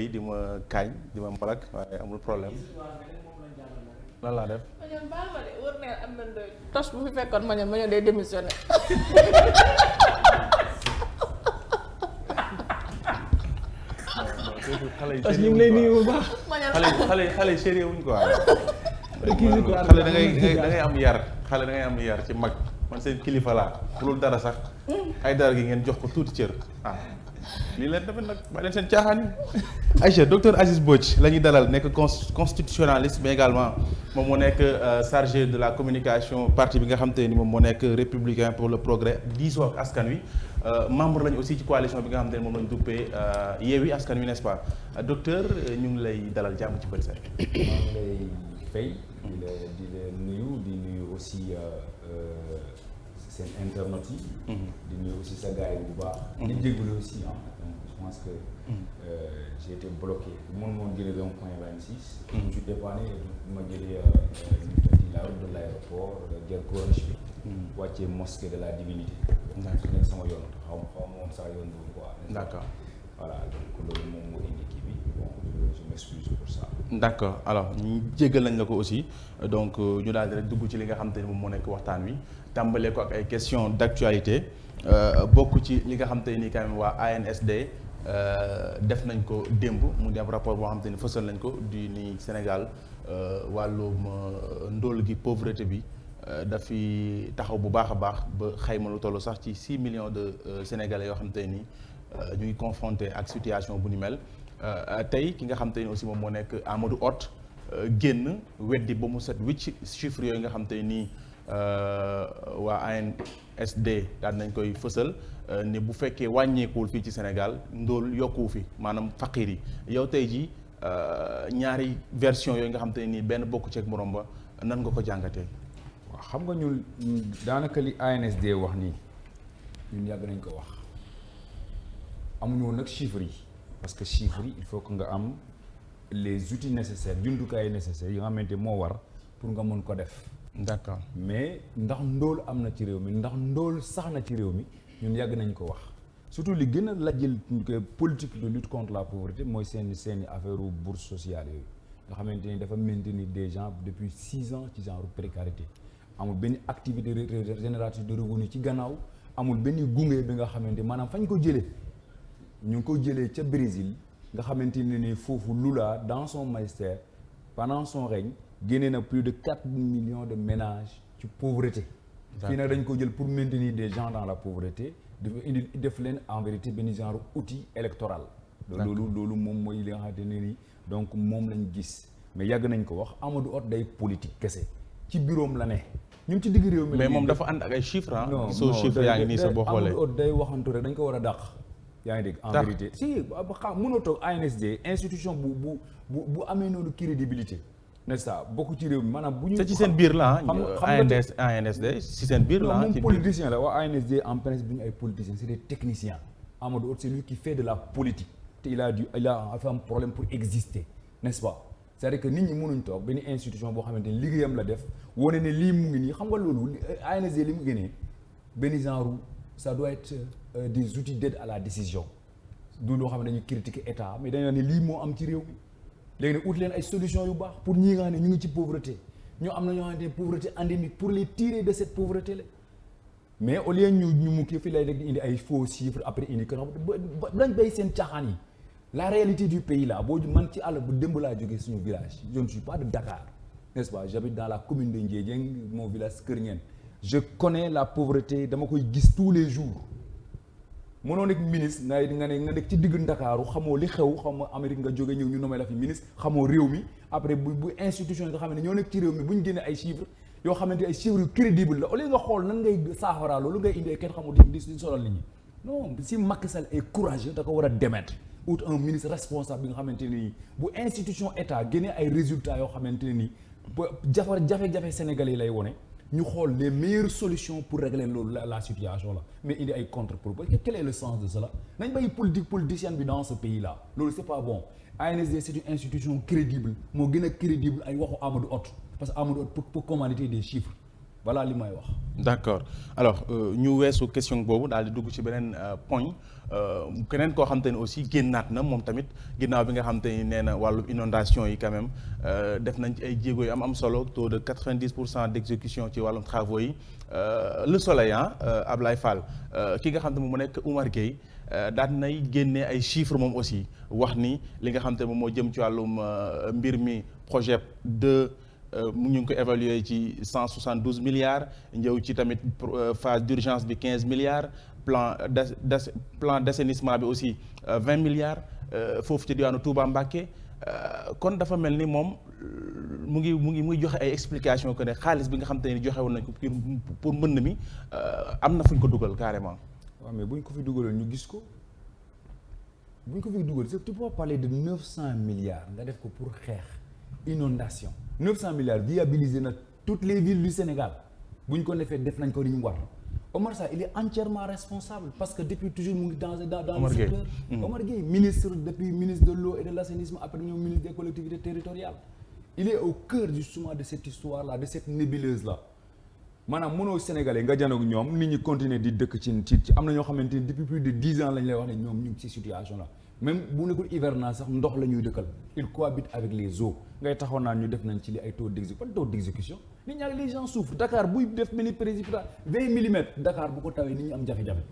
yi di ma kaañ di ma mbalak waaye amul problème. lan laa def. ma ñoom baal ma de wër ne am na ndoy tos bu fi fekkoon ma ñoom day démissionné. xale yi ñu ngi lay nuyu bu baax. xale yi sérieux wuñ quoi. Kii xale da ngay am yar xale da ngay am yar ci mag man seen kilifa laa bu dul dara sax ay dara gi ngeen jox ko tuuti cër lii leen tamit nag ba leen seen caaxaan yi. Aïcha docteur Aziz Mbodj la ñuy dalal nekk constitutionnaliste mais également moom moo nekk chargé de la communication parti bi nga xam te ni moom moo nekk républicain pour le progrès diisoo ak askan wi membre lañu aussi ci coalition bi nga xam te ne moom lañu duppee Yewwi Askan Wi n'est-ce pas docteur ñu ngi lay dalal jàmm ci Bët Set. maa ngi lay fay di la nuyu aussi seen internautes yi. di nuyu aussi sa gars yi bu baax. di jégalu aussi donc je pense que j'ai été bloqué moom moo jëlee rond-point 26. je suis dépanné ma jëlee la route de l'aéroport jël corniche bi. wàccee mosquée de la divinité. d'accord nekk sama yoon xaw ma woon saa yoon boobu quoi. d'accord voilà donc loolu moom moo indi kii bi bon je m'excuse pour ça. d'accord alors ñu jéggal nañ la ko aussi donc ñu daal di rek dugg ci li nga xam te ni moom moo nekk waxtaan wi tàmbalee ko ak ay questions d'actualité bokk ci li nga xam te ni quand même waa ANSD def nañ ko démb mu di ab rapport boo xam te ni fësal nañ ko di ni Sénégal wàllum ndóol gi pauvreté bi dafi taxaw bu baax a baax ba xayma lu toll sax ci 6 millions de Sénégalais yoo xam te ni ñu ngi confronté ak situation bu ni mel. tey ki nga xam te ni aussi moom moo nekk Amadou Hott génn weddi ba mu set wicc chiffres yooyu nga xam te nii waa ANSD daal nañ koy fësal ni bu fekkee wàññeekuwul fii ci Sénégal ndóol yokkuwu fi maanaam faqiir yi yow tey ji ñaari version yooyu nga xam te nii benn bokku ceeg morom ba nan nga ko jàngatee. waaw xam nga ñun daanaka li ANSD wax nii ñun yàgg nañ ko wax amuñu woon nag chiffres yi. parce que chiffres yi il faut que nga am les outils nécessaires jumtukaay nécessaires yi nga xamante moo war pour nga mën ko def. d'accord mais ndax ndóol am na ci réew mi ndax ndóol sax na ci réew mi ñun yàgg nañ ko wax surtout li gën a lajjal politique de lutte contre la pauvreté mooy seeni affaire bourse sociale yooyu nga xamante ni dafa maintenir des gens depuis 6 ans ci genre précarité amul benn activité génératrice de revenu ci gannaaw amul benn gunge bi nga xamante maanaam fañ ko jëlee. ñu ngi ko jëlee ca Brésil nga xamante ne ni foofu Lula dans son magistère pendant son règne génnee na plus de 4 millions de ménages ci pauvreté. fii nag dañ ko jël pour maintenir des gens dans la pauvreté dafa indi def leen en vérité benn genre outil électoral. loolu moom mooy li nga xamante ne ni donc moom lañ gis mais yàgg nañ ko wax Amadou Hott day politique kese ci bureau la ne. ñun ci digg réew mi mais moom dafa ànd ak ay chiffres ah. non soo chiffres yaa ngi nii sa boo xoolee Amadou Hott day waxantu rek dañ ko war a dàq. yaa ngi dégg en vérité si mënoo toog ANSD institution bu amee noonu crédibilité n'est-ce pas bokk ci réew mi maanaam bu ñu. ci seen biir la ANSD ci seen biir la moom politicien la waa ANSD en principe bu ñu ay politiciens c'est des techniciens Amadou Hott c'est lui qui fait de la politique te il a un problème pour exister n'est-ce pas c'est-à-dire que nit ñi mënuñ toog benn institution boo xamante ni liggéeyam la def wane ne lii mu ngi nii xam nga loolu ANSD li mu génnee benn genre ça doit être des outils d'aide à la décision du loo xam ne dañuy critiquer état mais dañoo ne lii moo am ci réew mi léegi nag ut leen ay solutions yu baax pour ñi nga xam ne ñu ngi ci pauvreté ñoo am na ñoo xamante ne pauvreté endémique pour les tirer de cette pauvreté là mais au lieu ñu mu kii fii lay rek di indi ay faux chiffres après indi ko dañ bay seen caaxaan yi la réalité du pays là boo man ci àll bu démb laa jógee suñu village je ne suis pas de Dakar n'est-ce pas j'habite dans la commune de Ndiédiène mon village Kër Ñeen je connais la pauvreté dama koy gis tous les jours mënoo nekk ministre nga nekk ci digg Ndakaaru xamoo li xew xam Amérique nga jóge ñëw ñu nommé la fi ministre xamoo réew mi après bu institution yi nga xam ne ñoo nekk ci réew mi bu ñu génnee ay chiffres yoo xamante ay chiffres yu crédible la au lieu nga xool nan ngay saafaraa loolu ngay indi kenn xamul di solal nit ñi non si Macky Sall est courageux da ko war a démettre out un ministre responsable bi nga xamante ne nii bu institution état génnee ay résultats yoo xamante ne nii jafe-jafe sénégalais yi lay wone ñu xool les meilleures solutions pour régler loolu la situation là mais indi ay contre-propositions quel est le sens de cela nañ bàyyi politicienne bi dans ce pays là loolu c'est pas bon ANSD c'est une institution crédible moo gën a crédible ay waxu Amadou Hott parce que Amadou Hott peut commanditer des chiffres voilà li may wax. d'accord alors ñu weesu question boobu daal di dugg ci beneen poñ keneen koo xam te ne aussi génnaat na moom tamit ginnaaw bi nga xam te ni nee na wàllu inondation yi quand même def nañ ci ay jéego yu am solo taux de 90% d'exécution ci wàllum travaux yi le soleil Ablaye Fall ki nga xam te moom mu nekk Oumar Gueye daan nay génnee ay chiffres moom aussi wax ni li nga xam te moom moo jëm ci wàllum mbir mi projet ñu ngi ko évaluer ci 172 milliards ñëw ci tamit phase d'urgence bi 15 milliards plan d'assainissement bi aussi 20 milliards foofu ci diwaanu Touba Mbacké kon dafa mel ni moom mu ngi joxe ay explications que ne xaalis bi nga xam te ne joxe woon nañ ko pour mbënd mi am na fu ñu ko dugal carrément. waaw mais bu ñu ko fi dugaloon ñu gis ko bu ñu ko fi dugal c'est tu peux parler de 900 milliards nga def ko pour xeex inondation 900 milliards viabiliser na toutes les villes du Sénégal bu ñu ko defee def nañ ko ni ñu war Omar Sarr il est entièrement responsable parce que depuis toujours mu ngi dans le secteur. Omar Gueye ministre de l'eau et de l'assainissement après ñoom ministre des collectivités territoriales il est au cœur justement de cette histoire là de cette nébuleuse là maanaam mënoo Sénégalais nga janoog ñoom nit ñi continuer di dëkk ci am na ñoo xamante ni depuis plus de 10 ans lañ lay wax ne ñoom ñu ngi ci situation là même bu nekkul hivernage sax ndox la ñuy dëkkal il cohabite avec les eaux ngay taxaw naan ñu def nañ ci li ay taux d'exécution nit ñaa les gens souffrent Dakar buy def mini précipita 20 millimètres Dakar bu ko tawee nit ñi am jafe-jafe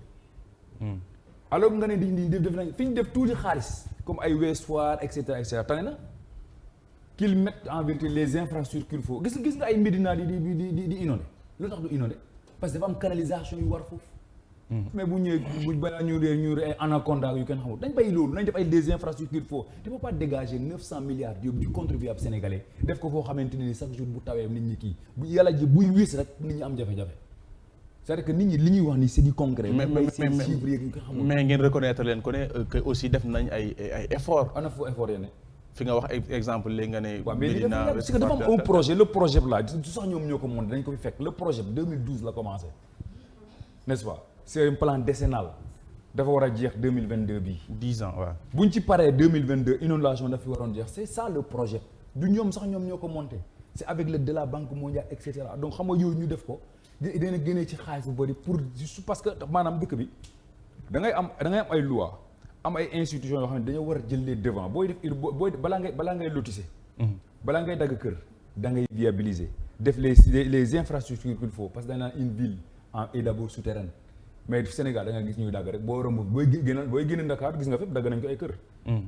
alors nga ne di def nañ fi ñu def tuuti xaalis comme ay Ouest Foire et cetera tane na qu'ils mettent en vérité les infrastructures qu'il faut gis nga ay Médina di inondé lu tax du inondé parce que dafa am canalisation yu war foofu mais bu ñëwee balaa ñu ay anaconda yu kenn xamul dañ bàyyi loolu nañ def ay des infrastructures qu'il faut tu peux pas dégager 900 milliards yóbbu du contribuable sénégalais def ko foo xamante ni chaque jour bu tawee nit ñi kii bu yàlla ji buy wis rek nit ñi am jafe-jafe c'est-à-dire que nit ñi li ñuy wax ni c'est du concret mais ngeen reconnaître leen ko ne que aussi def nañ ay effort ana fu effort yene fi nga wax exemple léegi nga ne waaw mais parce que dafa am un projet le projet là du sax ñoom ñoo ko monté dañ ko fi fekk le projet 2012 la commencé n'est-ce pas c'est un plan décennal dafa war a jeex 2022 bii 10 ans waaw buñ ci paree 2022 inondation daf fi waroon jeex c'est ça le projet du ñoom sax ñoom ñoo ko monté c'est avec l'aide de la Banque mondiale et cetera donc xam nga yooyu ñu def ko dina génnee ci xaalis bu bëri pour juste parce que maanaam dëkk bi da ngay am ay loi am ay institutions yoo xam ne dañoo war a jël les devants booy def booy balaa ngay lotisser balaa ngay dagg kër da ngay viabiliser def les infrastructures qu'il faut parce que dañ naan une ville est d'abord souterraine mais Sénégal da nga gis ñuy dagg rek boo romb booy génn Dakar gis nga fépp dagg nañ ko ay kër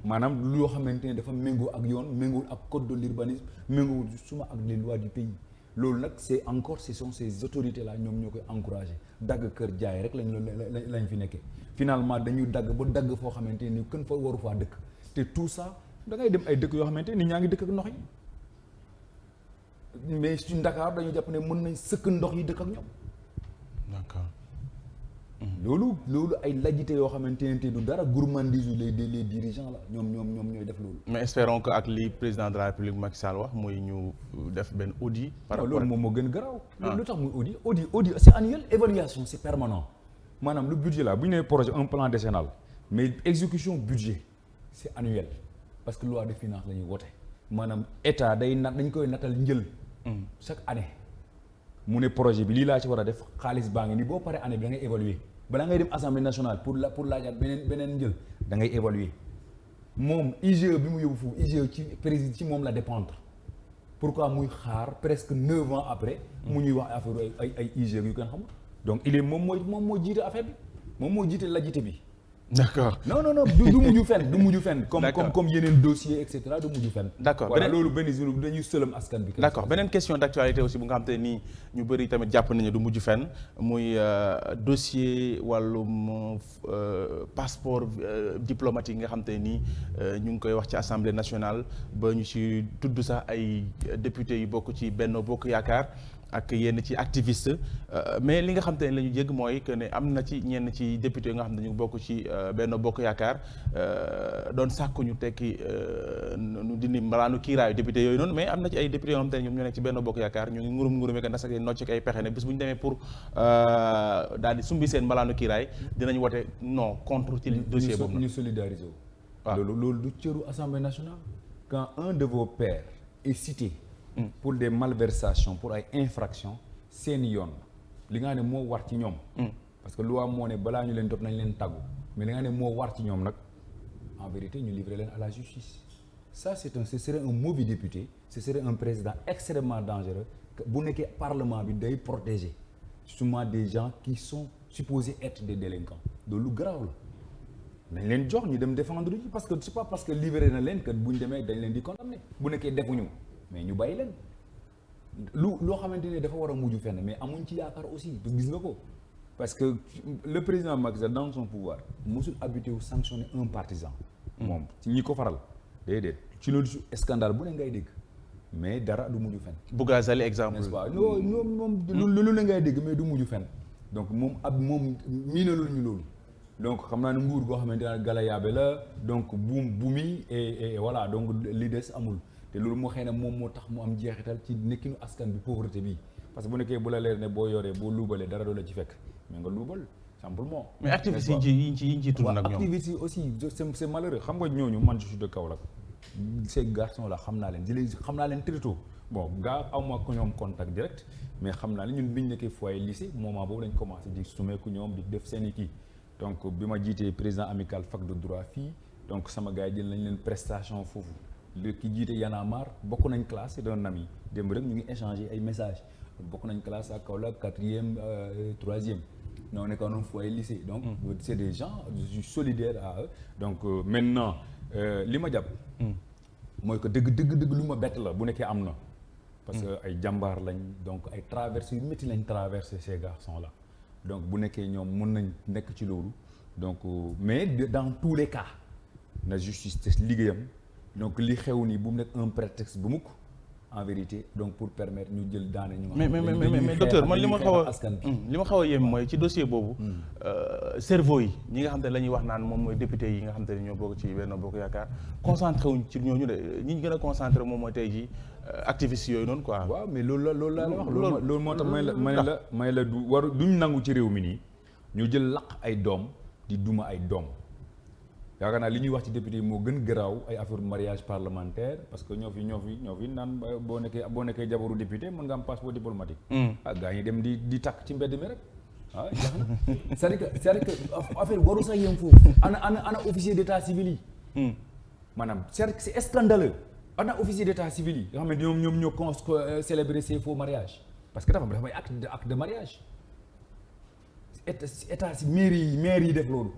maanaam loo xamante ne dafa méngoo ak yoon méngoo ak code de l'urbanisme méngoo suma ak les lois du pays loolu nag c'est encore ce sont ces autorités là ñoom ñoo koy encourager dagg kër jaay rek lañ fi nekkee finalement dañuy dagg ba dagg foo xamante ni kenn fa waru faa dëkk te tout ça da ngay dem ay dëkk yoo xamante ni ñaa ngi dëkk ak ndox yi mais ci Dakar dañu jàpp ne mën nañ sëkk ndox yi dëkk ak ñoom d'accord loolu ay lajjite yoo xamante ne du dara gourmandise les dirigeants la ñoom ñooy def loolu. mais espérons que ak li président de la République Macky Sall wax muy ñu def benn audit. par rapport loolu moom moo gën garaaw. lu tax muy audit c'est annuel évaluation c'est permanent maanaam le budget là bu ñu nee projet un plan décennal mais exécution budget c'est annuel parce que loi de finances la ñuy wote maanaam état dañ koy natal njël. chaque année. mu ne projet bi lii laa ci war a def xaalis baa ngi nii boo paree année bi da ngay évaluer balaa ngay dem assemblée nationale pour laajaat beneen njël da ngay évaluer moom IGE bi mu yóbbu foofu IGE ci président ci moom la dépendre pourquoi muy xaar presque 9 ans après mu ñuy wax affaire ay IGE yu kenn xamul donc il est moom moo jiite affaire bi moom moo jiite lajjite bi d'accord non du mujj fenn comme yeneen dossier et cetera du mujj fenn d'accord voilà loolu benn jour dañuy sëlëm askan bi d'accord beneen question d'actualité aussi bu nga xam te nii ñu bëri tamit jàpp nañu du mujj fenn muy dossier wàllum passeport diplomatique yi nga xam te nii ñu ngi koy wax ci assemblée nationale ba ñu ci tudd sax ay députés yu bokk ci Benno Bokk Yaakaar ak yenn ci activiste mais li nga xam te ne la ñu jégg mooy que ne am na ci ñenn ci député yi nga xam ne ñu bokk ci Benno Bokk Yaakaar doon sàkku ñu tekki nu dindi mbalaanu kiiraayu député yooyu noonu mais am na ci ay député yoo xam te ne ñoom ñoo nekk ci Benno Bokk Yaakaar ñu ngi ngurum ko nasaka nocc ak ay pexe ne bis bu ñu demee pour daal di sumbi seen mbalaanu kiiraay dinañ wote non contre ci dossier boobu ñu solidariser wu waaw loolu du cëru Assemblée nationale quand un de vos pairs est cité pour des malversations pour ay infractions seeni yoon li nga xam ne moo war ci ñoom. parce que loi moo ne balaa ñu leen topp nañ leen tàggu mais li nga xam ne moo war ci ñoom nag en vérité ñu livrer leen à la justice. ça ce serait un mauvais député ce serait un président extrêmement dangereux bu nekkee parlement bi day protéger justement des gens qui sont supposés être des délinquants loolu lu garaaw la nañ leen jox ñu dem défendre ji parce que c'est pas parce que libéré na leen que bu ñu demee dañ leen di condamner bu nekkee defuñu mais ñu bàyyi leen loo xamante ne dafa war a mujj fenn mais amuñ ci yaakaar aussi gis nga ko parce que le président Macky Sall dans son pouvoir mosul habitué wu sanctionner un partisan moom ci ñi ko faral déedéet ci loolu scandale bu ne ngay dégg mais dara du mujj fenn. Bougazali exemple. n'est-ce pas non moom lu ne ngay dégg mais du mujj fenn donc moom miinalul ñu loolu donc xam naa ne nguur goo xamante ne galayaabe la donc buumi et voilà donc li des amul te loolu moo xëy na moom moo tax mu am jeexital ci nekkinu askan bi pauvreté bi parce que bu nekkee bu la leer ne boo yoree boo luubalee dara doo la ci fekk mais nga luubal simplement. mais activistes yi ñu ciy tudd nag ñoom activistes yi aussi c'est malheureux xam nga ñooñu man je suis de Kaolack ces garçons là xam naa leen très tôt bon gaa awma ko ñoom contact direct mais xam naa ne ñun biñ nekkee foyer lycée moment boobu lañ commencé di sumeeku ñoom di def seen i kii donc bi ma jiitee président amical fac de droit fii donc sama gars yi jël nañ leen prestation foofu le ki jiite Y'en a marre bokk nañ classe c'est un ami démb rek ñu ngi échanger ay messages bokk nañ classe à Kaolack 4e 3e ñoo nekkoon foyer lycée donc c'est des gens je suis solidaire à eux donc maintenant li ma jàpp mooy que dëgg lu ma bett la bu nekkee am na parce que ay jàmbaar lañ donc ay traversées yu métti lañ traversé ces garçons là donc bu nekkee ñoom mën nañ nekk ci loolu donc mais dans tous les cas na justice te liggéeyam donc li xew nii bu mu nekk un prétexte bu mukk en vérité donc pour permettre ñu jël daane ñu mais docteur man li ma xaw a yéem mooy ci dossier boobu cerveau yi ñi nga xam te ne la ñuy wax naan moom mooy député yi nga xam te ne ñoo bokk ci Benno Bokk Yaakaar concentré wuñ ci ñooñu de ñi ñu gën a concentré moom mooy tey ji activistes yooyu noonu quoi. waaw mais loolu la wax loolu moo tax may la duñ nangu ci réew mi nii ñu jël laq ay doom di duma ay doom yaakaar naa li ñuy wax ci député yi moo gën garaaw ay affaire mariage parlementaire parce que ñoo fi naan boo nekkee jabaru député mën nga am passeport diplomatique. Gaa ñi dem di takk ci mbedd mi rek jax na c'est-à-dire que affaire waru sax yem foofu ana officier d'état civil yi maanaam c'est scandaleux ana officier d'état civil yi nga xam ne ñoom ñoo célébrer ces faux mariages parce que dafa may acte de mariage état si maire yi def loolu.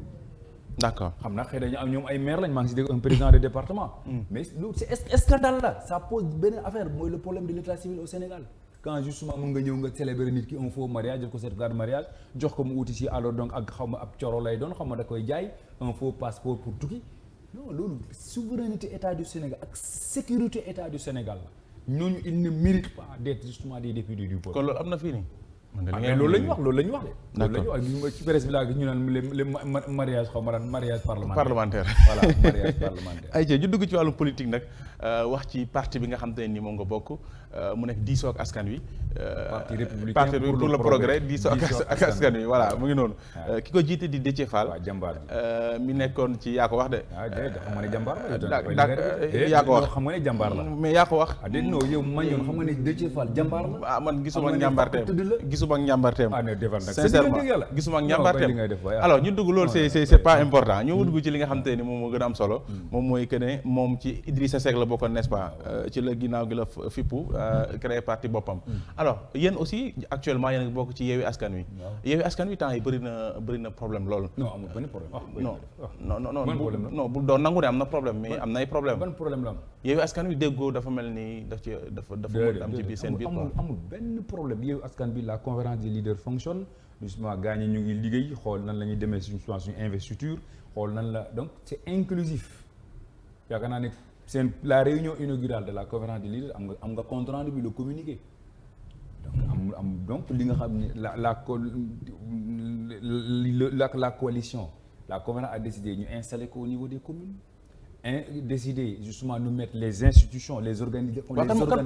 D'accord xam naa xëy na ñoom ay maire lañ maa ngi si dégg un président de département. mais loolu c'est scandale là ça pose benn affaire mooy le problème de l'état civil au Sénégal quand justement mun nga ñëw nga célébrer nit ki un faux mariage jël ko certificat de mariage jox ko mu uti si alors donc ak xaw ma ab coro lay doon xaw ma da koy jaay un faux passeport pour tukki non loolu souveraineté état du Sénégal ak sécurité état du Sénégal la ñooñu il ne mérite pas d'être justement des députés du peuple. kon loolu am na fii nii. loolu la ñu wax de. d'accord loolu la ñu wax ci presse bi laa gis ñu naan les mariage xaw ma daan mariage parlementaire. voilà mariage parlementaire. ayca ñu dugg ci wàllu politique nag wax ci parti bi nga xam te ne nii moom nga bokk mu nekk diisoo ak askan wi. parti républicain pour le progrès diisoo ak askan wi voilà mu ngi noonu. ki ko jiite di Déthié Fall. waaw jàmbaar mi nekkoon ci yaa ko wax de. xam nga ne jàmbaar la. yaa ko wax xam nga ne jàmbaar la. mais yaa ko wax. non yow man yoon xam nga ne Déthié Fall jàmbaar la. man gisuma njàmbaarteem. sincèrement gisuma ak njàmbaarteem alors ñu dugg loolu c'est pas important ñu dugg ci li nga xam te ni moom moo gën a am solo moom mooy que ne moom ci Idrissa Seck la bokkoon n'est-ce pas ci la ginnaaw gi la fippu créé parti boppam alors yéen aussi actuellement yéen a ngi bokk ci Yewwi Askan Wi Yewwi Askan Wi temps yi bëri na problème loolu non amul benn problème non bu doon nangu ne am na problème mais am na ay problème ban problème la am Yewwi Askan Wi déggoo dafa mel ni dafa am ci biir seen biir amul benn problème Yewwi Askan Wi la conférence des leaders fonctionne justement gars ñi ñu ngi liggéey xool nan la ñuy demee suñu investiture xool nan la donc c'est inclusif yaakaar naa ne seen la réunion inaugurale de la conférence des leaders am nga compte rendu bi le communiqué donc donc li nga xam ne la coalition la conférence a décidé ñu installer ko au niveau des communes décider justement nous mettre les institutions les organisations.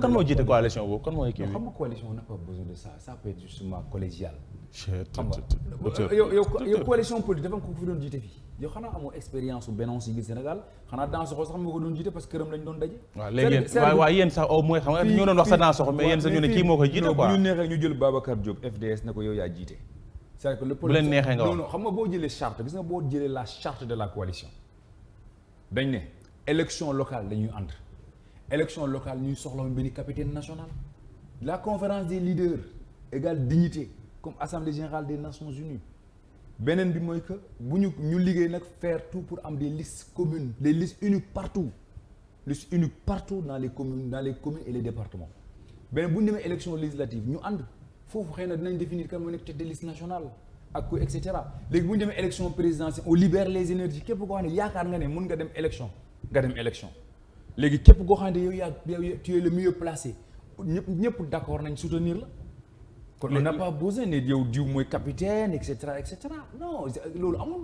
kan moo jiite coalition boobu kan mooy kii bi. xam nga coalition on n'a pas besoin de ça peut être justement collégial. xam nga yow coalition politique dafa ko fi doon jiite fii yow xanaa amoo expérience su Benno Siggil Sénégal xanaa Dansokho sax moo ko doon jiite parce que këram lañ doon daje. waaw léegi waaw yéen sax au moins xam nga ñoo doon wax sa Dansokho mais yéen sax ñu ne kii moo koy jiite quoi. bu ñu neexee ñu jël Babacar Diop FDS ne ko yow yaa jiite. c'est-à-dire que le bu leen neexee nga wax non xam nga boo jëlee charte gis nga boo jëlee la charte de la coalition dañ ne élection locale dañuy ànd élection locale ñuy soxla benn capitaine national la conférence des leaders égale dignité comme assemblée générale des nations unies beneen bi mooy que bu ñu liggéey nag faire tout pour am des listes communes des listes uniques partout dans les communes et les départements beneen bu ñu demee élection législative ñu ànd foofu xëy na dinañ définir kan moo nekk tête de liste nationale ak ko et cetera léegi bu ñu demee élection présidentielle on libère les énergies képp koo xam ne yaakaar nga ne mën nga dem élection léegi képp koo xam ne yow tu es le mieux placé ñëpp d'accord nañ soutenir la kon on n'a pas besoin ne yow diw mooy capitaine et cetera non loolu amul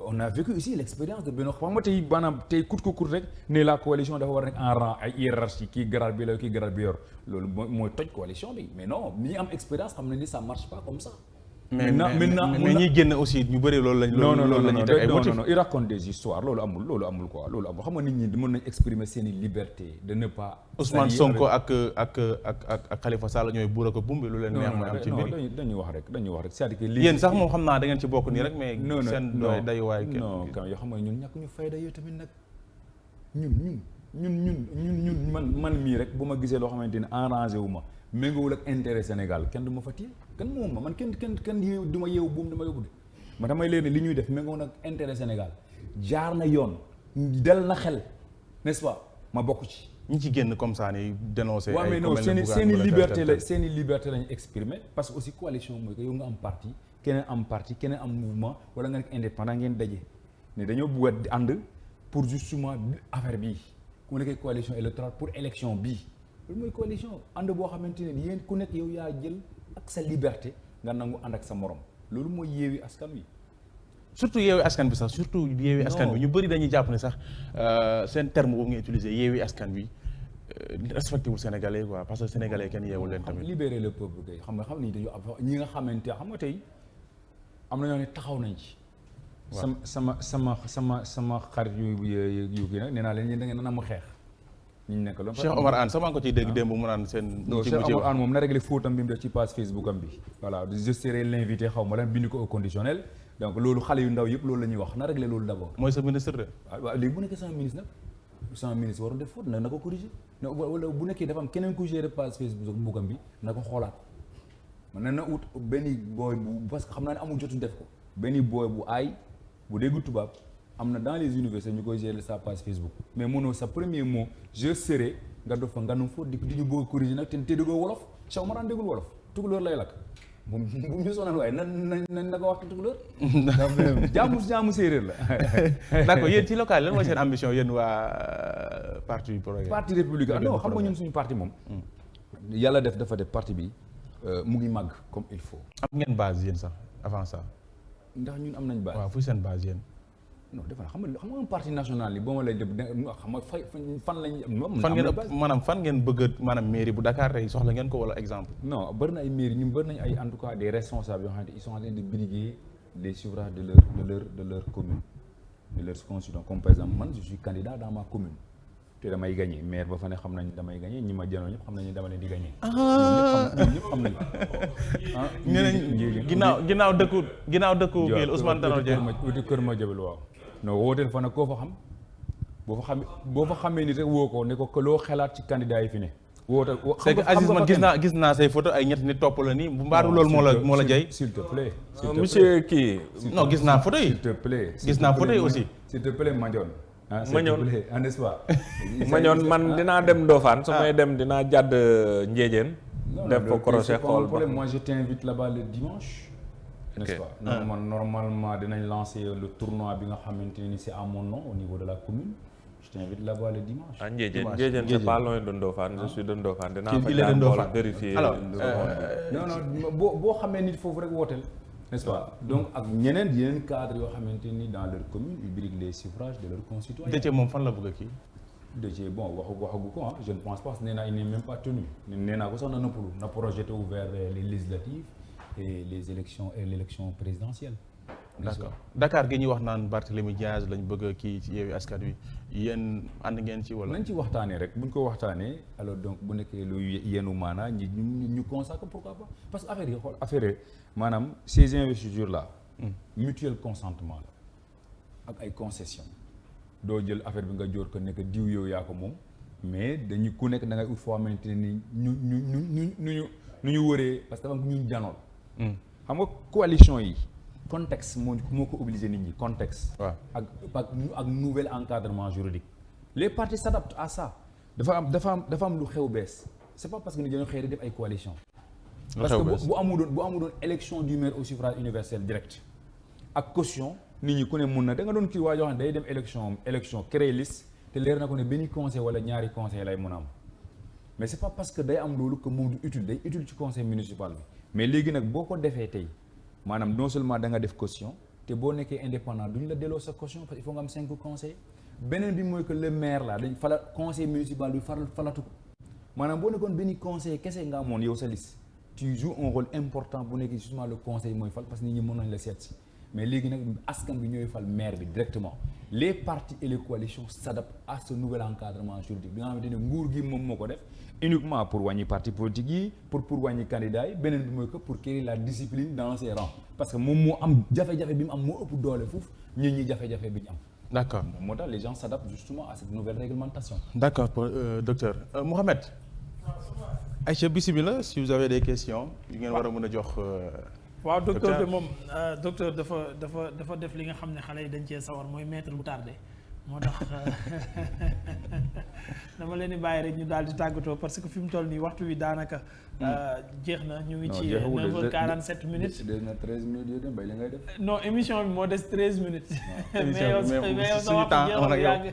on a vécu ici l'expérience de Benno xam nga tey maanaam tey kut rek ne la coalition dafa war a nekk en rang ay hiérarchie kii grade bi la kii grade bi yor loolu mooy toj coalition bi mais non ñi am expérience xam nañ ni ça marche pas comme ça. mais ñi génn aussi ñu bëri loolu lañ. non il raconte des histoires loolu amul quoi loolu amul xam nga nit ñi mën nañ exprimer seeni liberté de ne pas. Ousmane Sonko ak Khalifa Sall ñooy buura ko bumbi lu leen neex mooy am ci mbir non dañuy wax rek c'est-à-dire que yéen sax moom xam naa da ngeen ci bokk nii rek mais seen day waay kenn non quand yoo xam nga ñun ñàkk ñu fayda yow tamit nag ñun man mii rek bu ma gisee loo xamante ne arrangé wu ma méngoowul ak intérêt Sénégal kenn du ma fa téye kenn moom ma man kenn du ma yeewu buum du ma yóbbu de ma damay leen li ñuy def méngoo ak intérêt Sénégal jaar na yoon del na xel n'est-ce pas ma bokk ci. ñi ci génn comme ça ni dénoncer. waaw mais non seeni liberté lañu exprimer parce que aussi coalition mooy que yow nga am parti keneen am mouvement wala nga nekk indépendant ngeen daje ne dañoo bëgg a ànd pour justement affaire bii ku nekkee coalition électorale pour élection bii loolu mooy coalition ànd boo xamante ne yéen ku nekk yow yaa jël ak sa liberté nga nangu ànd ak sa morom loolu mooy yeewi askan wi. surtout yeewi askan bi sax surtout yeewi askan bi ñu bëri dañuy jàpp ne sax seen terme boobu nga utiliser yeewi askan bi respecté wul sénégalais quoi parce que sénégalais kenn yeewul leen tamit. libérer le peuple kay xam ni dañu ñi nga xamante xam nga tey am na ñoo ne taxaw nañ ci. sama xarit yu kii nag nee naa leen yéen da ngeen na mu xeex. ñu nekk loolu Cheikh Omar Anne sama ko ciy dégg démb mu naan seen. non Cheikh Omar Anne moom na réglé fóotam bi mu def ci page Facebook am bi. voilà je serai l'invité xaw ma lan bind ko au conditionnel donc loolu xale yu ndaw yëpp loolu la ñuy wax na réglé loolu d'abord. mooy sa ministre de. waaw léegi bu nekkee sama ministre nag sama ministre waroon def faute nag na ko corriger wala bu nekkee dafa am keneen ku gérer page Facebook am bi na ko xoolaat man na ut benn booy bu parce que xam naa ne amul jotu def ko benn booy bu aay bu déggu tubaab. am na dans les universités ñu koy gérer sa page Facebook mais mënoo sa premier mot je serai nga dof fa nganum fóot di ñu bëgg a corriger nag te déggoo wolof Cheikh Omar Anne déggul wolof tukulóor lay lakk bu ñu sonal waaye na ko wax tukulóor jaamu séeréer la. d'accord yéen ci local lan mooy seen ambition yéen waa parti progrès. parti républicain non xam nga ñun suñu parti moom. yàlla dafa def parti bi mu ngi màgg comme il faut. am ngeen base yéen sax avant ça. ndax ñun am nañ base. waaw fu seen base yéen. non defe naa xam nga parti national yi boo ma lay def xam nga fan lañ. fan ngeen maanaam fan ngeen bëgg maanaam mairie bu Dakar tey soxla ngeen ko wala exemple. non bëri na ay mairie ñun bëri nañ ay en tout cas des responsables yoo xamante ils sont en train de briguer les suffrages de leur commune de leur constitution comme par exemple man je suis candidat dans ma commune te damay gagné maire ba fa ne xam nañ damay gagné ñi ma jënoo ñëpp xam nañ dama leen di gagné. ñëpp xam nañ ah. ginnaaw dëkku kii Ousmane Tanor Dieng kër ma jëbal waaw. non wooteel fa nag koo fa xam boo fa xamee ni rek woo ko ne ko loo xalaat ci candidat yi fi ne. wooteel c'est que Aziz man gis naa say photo ay ñett nit topp la nii bu mbaaru loolu moo la jay. s'il te plaît. monsieur kii. non gis naa photo yi. s'il te plaît. gis naa photo yi aussi. s'il te plaît Mandione. Mandione n'est-ce pas. Mandione man dinaa dem Ndofane su may dem dinaa jàdd Ndiédiène. def ko crochet xool ba moi je t'invite là-bas le dimanche. n'est-ce pas normalement dinañ lancer le tournoi bi nga xamante ni c'est à mon nom au niveau de la commune je t'invite là-bas le dimanche. ah Ndiédiène c'est pas loin de Ndofane je suis de Ndofane dinaa fa jaar xool vérifier. alors non boo xamee nit foofu rek wooteel n'est-ce pas donc ak yeneen cadre yoo xamante ni dans leur commune ils briguent les suffrages de leurs concitoyens. Déthié moom fan la bëgg a kii. Déthié bon waxagu ko je ne pense pas nee naa il n'est même pas tenu nee naa ko sax na projeté vers les législatives et les élections et l'élection présidentielle. D'accord Dakar gi ñuy wax naan Barthélémy Diaz lañ bëgg a kii ci Yewwi Askan Wi yéen ànd ngeen ci wala. nañ ci waxtaanee rek buñ ko waxtaanee alors donc bu nekkee lu yenu maanaa ñu consacre pourquoi pas parce que affaire yi xool affaire maanaam ces investitures là. mutuel consentement la ak ay concessions. doo jël affaire bi nga jóor ko nekk diw yow yaa ko moom mais dañu ku nekk da ngay ut foo xamante ni nu ñu wëree parce que dafa ñu janoon. xam nga coalition yi. contexte moo ko obligé nit ñi contexte. waaw ak nouvel encadrement juridique. les partis s'adaptent à ça. dafa am lu xew bees. c'est pas parce que ni dañoo xëy def ay coalition parce que bu amu doon élection du maire au suffrage universel direct. ak caution nit ñi ku ne mun na da nga doon kii waa joo xam ne day dem élection créer liste te leer na ko ne benn conseil wala ñaari conseil lay mun a am mais c'est pas parce que day am loolu que moom du utile day utile ci conseil municipal bi mais léegi nag boo ko defee tey. maanaam non seulement da nga def caution te boo nekkee indépendant duñ la delloo sa caution parce qu'il faut nga am 5 conseils beneen bi mooy que le maire là dañ fala conseil municipal bi falatu ko maanaam boo nekkoon benn conseil kese nga amoon yow sa liste tu joues un rôle important bu nekk justement le conseil mooy fal parce que nit ñi mën nañ la seet si mais léegi nag askan bi ñooy fal maire bi directement les partis et les coalitions s'adaptent à ce nouvel encadrement juridique bi nga xamante ne nguur gi moom moo ko def uniquement pour wàññi parti politique yi pour wàññi candidat yi beneen bi mooy que pour créer la discipline dans ses rangs parce que moom moo am jafe-jafe bi mu am moo ëpp doole foofu ñi jafe-jafe bi ñu am. D'accord moo tax les gens s'adaptent justement à cette nouvelle réglementation. D'accord docteur Mohamed. Aïcha bismillah si vous avez des questions yu ngeen war a mën a jox. waaw docteur de moom docteur dafa def li nga xam ne xale yi dañ cee sawar mooy maître bu tardé moo tax dama leen di bàyyi rek ñu daal di tàggatoo parce que fi mu toll nii waxtu wi daanaka jeex na ñu ngi ci 9h47 minutes. des na 13 minutes yooyu bay li ngay def. non émission bi moo des 13 minutes. mais yow sa waxtu jeexul yàgg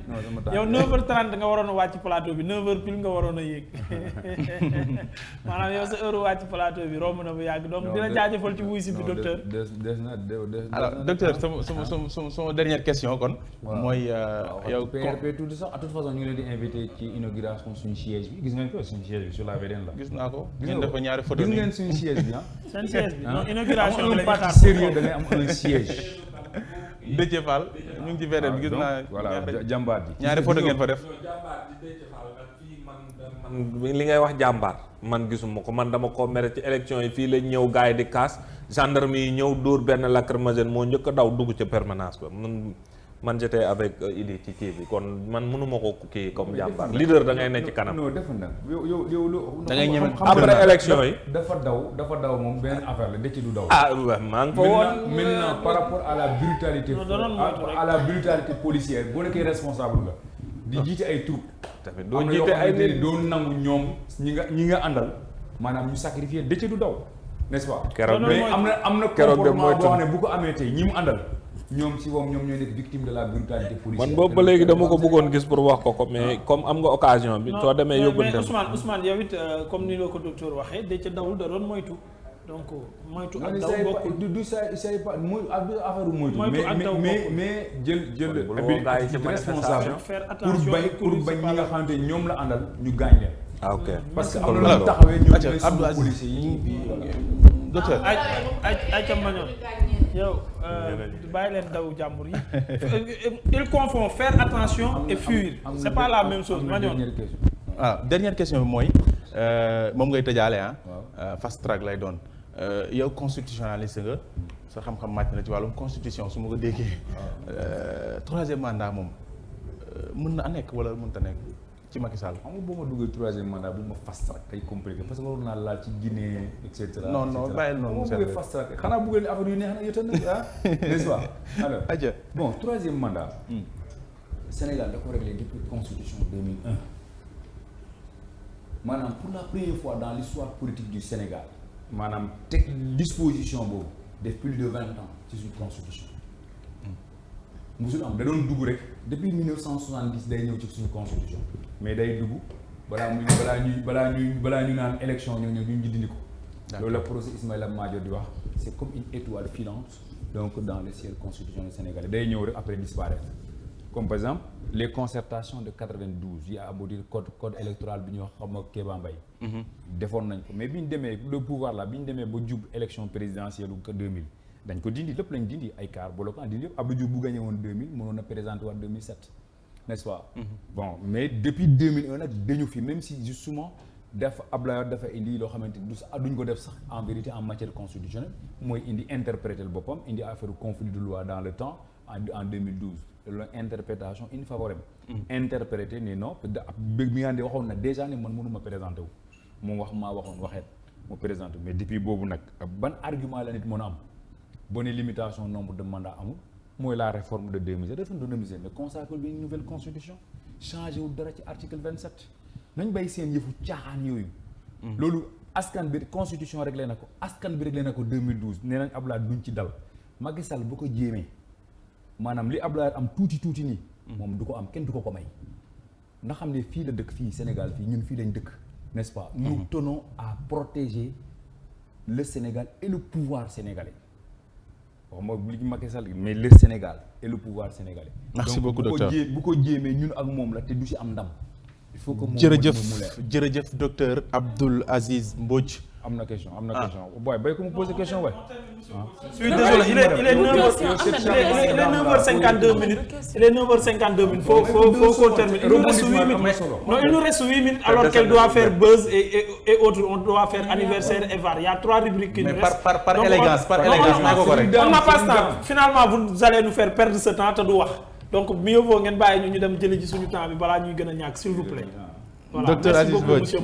yow 9h30 nga waroon a wàcc plateau bi 9h pile nga waroon a yéeg maanaam yow sa heure wàcc plateau bi romb na bu yàgg donc dina jaajëfal ci wuy si bi docteur. alors docteur sama dernière question kon. mooy yow PRP tout ça à toute façon ñu ngi leen di invité ci inauguration suñu siège bi gis ngeen ko suñu siège bi sur la VDN la. gis naa ko ngeen def ñaari photo gis ngeen suñu siège bi seen siège bi non inauguration bi la parti sérieux da ngay am un siège. Déthié Fall ñu ngi ci VDN gis naa. voilà jàmbaar ji ñaari photo ngeen fa def. man li ngay wax jàmbaar man gisuma ko man dama ko mere ci élection yi fii lañ ñëw gars yi di kaas gendarme yi ñëw dóor benn lacrymogène moo njëkk a daw dugg ca permanence ba man j'étais avec Idi ci kii bi kon man mënuma ko kii comme jàmbaar leader da ngay ne ci kanam. non def na yow da ngay ñeme après élection yi. dafa daw moom benn affaire la Déthié du daw. maa ngi fa woon. maintenant par rapport à la brutalité policière boo nekkee responsable nga. di jiite ay troupes. tamit doo jiite ay nit doo nangu ñoom ñi nga àndal maanaam ñu sacrifier Déthié du daw n'est-ce pas. keroog mais am na comportement boo xam ne bu ko amee tey ñi mu àndal. ñoom si moom ñoom ñooy nekk victime de la brutalité policière. man boobu ba léegi dama ko bëggoon gis pour wax ko mais comme am nga occasion bi. soo demee yóbbante mais Ousmane yow it comme ni la ko docteur waxee Déthié dawul da doon moytu donc moytu ak daw bokkul du say pas mooy affaire moytu. mais jël responsable pour bañ ñi nga xamante ñoom la àndal ñu gaañ leen. ah ok parce que am na lu taxawee ñoom ñooy suñu policiers yi. docteur ay càmmañoon yow bàyyi leen daw jàmbur yi il confond faire attention et fuir c'est pas la même chose mañoon. Dernière question bi mooy moom ngay tëjaale fast track lay doon yow constitutionnaliste nga sa xam-xam màcc na ci wàllum constitution su ma ko déggee troisième mandat moom mën na nekk wala mënta nekk ci Macky Sall. xam nga boo ma duggee troisième mandat bu ma fast track ay compliqué parce que waroon naa laal ci Guinée et cetera. non bàyyil noonu mu bëggee fast track xanaa bëggee ni affaire yu neex na yëtal na n'est-ce pas alors bon troisième mandat Sénégal da ko réglé depuis constitution 2001 maanaam pour la première fois dans l'histoire politique du Sénégal maanaam teg disposition boobu def plus de 20 ans ci suñu constitution musul am da doon dugg rek depuis 1970 day ñëw ci suñu constitution mais day dugg balaa ñu naan élection ñu dindi ko. loolu la procès Ismaïla Madior di wax c'est comme une étoile filante donc dans le ciel constitutionnel sénégalais day ñëw rek après disparaître comme par exemple les concertations de 92 yi aboutir code électoral bi ñu wax xam nga Kéba Mbaye defoon nañ ko mais bi ñu demee le pouvoir là bi ñu demee ba jub élection présidentielle u 2000 dañ ko dindi lépp lañ dindi ay car bloquant dindi yëpp Abdou Diouf bu gagné woon 2000 mënoon a présenter waat 2007 n'est-ce pas bon mais depuis 2001 nag dañu fi même si justement Abdoulaye Wade dafa indi loo xamante ni duñ ko def sax en vérité en matière constitutionnelle mooy indi interpréter le boppam indi affaire conflit de loi dans le temps en 2012 loolu interprétation infavorable interpréter ni non bi nga xam ne waxoon na déjà ne man mënuma présenté wu moom waxeet mu présenté mais depuis boobu nag ban argument la nit mën a am boo ne limitation nombre de mandats amul mooy la réforme de 2007 dafa doon mais consacre bi une nouvelle constitution changé wu dara ci article 27 nañ bay seen yëfu caaxaan yooyu loolu askan bi constitution réglé na ko askan bi réglé na ko 2012 nee nañ Abdoulaye duñ ci dal Macky Sall bu ko jéemee maanaam li Abdoulaye am tuuti nii moom du ko am kenn du ko may ndax xam ne fii la dëkk fii Sénégal fii ñun fii lañ dëkk n'est-ce pas nous tenons à protéger le Sénégal et le pouvoir sénégalais waxuma li Macky Sall mais le Sénégal et le pouvoir sénégalais merci beaucoup docteur bu ko jéemee ñun ak moom la te du si am ndam il faut que jërëjëf docteur Abdoul Aziz Mbodj am na question booy bay ko mu poser question waay. Je suis désolé il est 9h52 minutes. Il est 9h52 minutes. Faut qu'on termine. Il nous reste 8 minutes. Non, il nous reste 8 minutes alors qu'elle doit faire buzz et autres. On doit faire anniversaire et var. Il y a 3 rubriques qui nous restent. Par élégance. On n'a pas ce temps. Finalement, vous allez nous faire perdre ce temps te du wax. Donc mieux vaut ngeen bàyyi ñu dem jëli ci suñu temps bi balaa ñuy gën a ñàkk s'il vous plaît. Voilà. Docteur Aziz Mbodj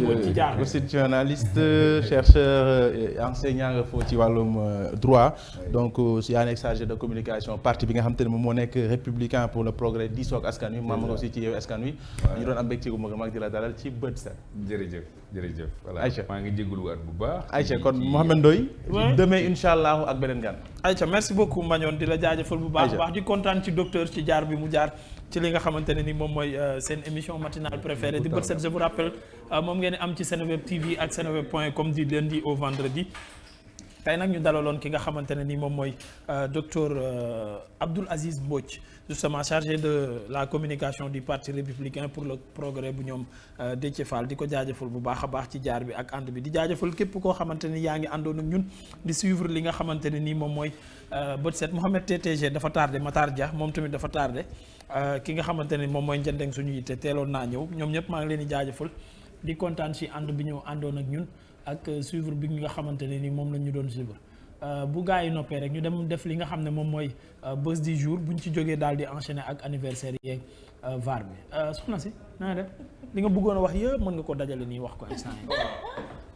constitutionnaliste chercheur enseignant nga foofu ci wàllum droit donc yaa nekk chargé de communication parti bi nga xam te ne moom moo nekk républicain pour le progrès diisoo ak askan wi maam nga aussi ci yow askan wi ñu doon am mbégte gu mag di la dalal ci bët set. jërëjëf voilà Aïcha maa ngi jégalu waat bu baax. Aïcha kon Mouhamed Ndoye demain incha allah ak beneen gan. Aïcha merci beaucoup Mbagnon di la jaajëfal bu baax di kontaan ci docteur ci jaar bi mu jaar ci li nga xamante ne ni moom mooy seen émission matinale préférée di bët set je vous rappelle moom ngeen am ci Seneweb TV ak seneweb.com du lundi au vendredi tey nag ñu dalaloon ki nga xamante ne ni moom mooy docteur Abdoul Aziz Mbodj justement chargé de la communication du parti républicain pour le progrès bu ñoom Déthié Fall di ko jaajëfal bu baax a baax ci jaar bi ak ànd bi di jaajëfal képp koo xamante ni yaa ngi àndoon ak ñun di suivre li nga xamante ne ni moom mooy bët set Mouhamed TTG dafa tardé Matar Dia moom tamit dafa tardé ki nga xamante ne moom mooy njëndeng suñu yitte teeloon naa ñëw ñoom ñëpp maa ngi leen di jaajëfal di kontaan si ànd bi ñëw àndoon ak ñun ak suivre bi nga xamante ne ni moom la ñu doon suivre bu gaa yi noppee rek ñu dem def li nga xam ne moom mooy buzz du jour bu ñu ci jógee daal di enchaîner ak anniversaire yeeg var bi soxna si na nga def li nga bëggoon a wax yëpp mën nga ko dajale nii wax ko instant yi